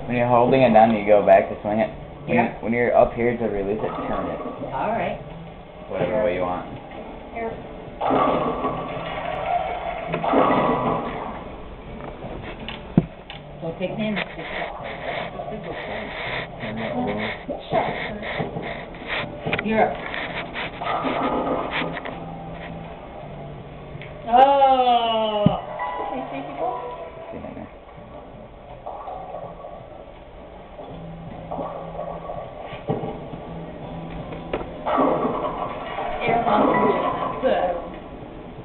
When you're holding it down, you go back to swing it. Yeah. When you're up here to release it, turn it. Alright. Whatever way you want. Here. Don't take names. You're up. Oh! Can you see people? See in there. Air on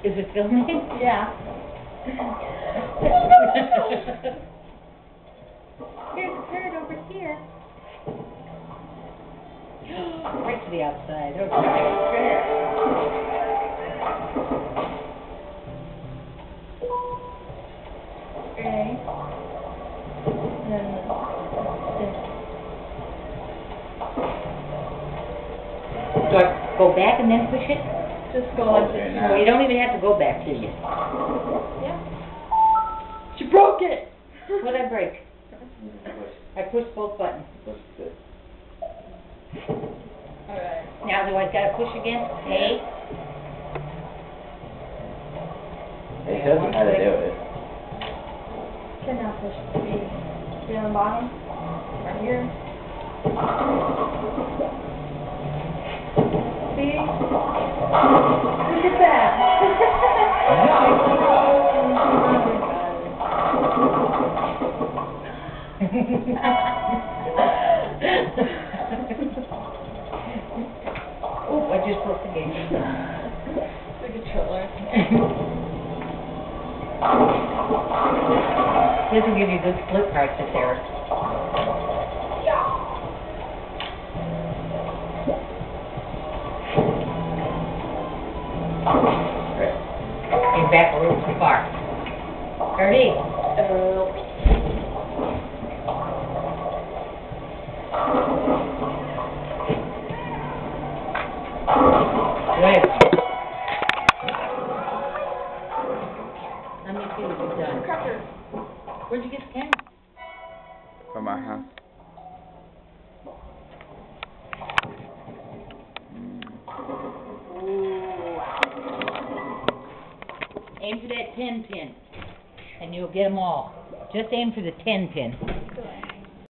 Is it filming? Yeah. Here's a bird over here. Right to the outside. Okay. Okay. Then Do I go back and then push it? just go like Okay, this. now. No, you don't even have to go back, do you? Yeah. She broke it. What'd I break? I pushed both buttons. Alright. Now do I gotta push again? A? It shows you how to do it. Can now push the B. See on the bottom? Right here. See? Look at that. Oh, I just broke the game. The controller. This will give you good split parts if there. You're back a little too far. Ready? Good. Let me see what you've done. Cracker. Where'd you get the camera? From our house. Aim for that 10 pin, and you'll get them all. Just aim for the 10 pin.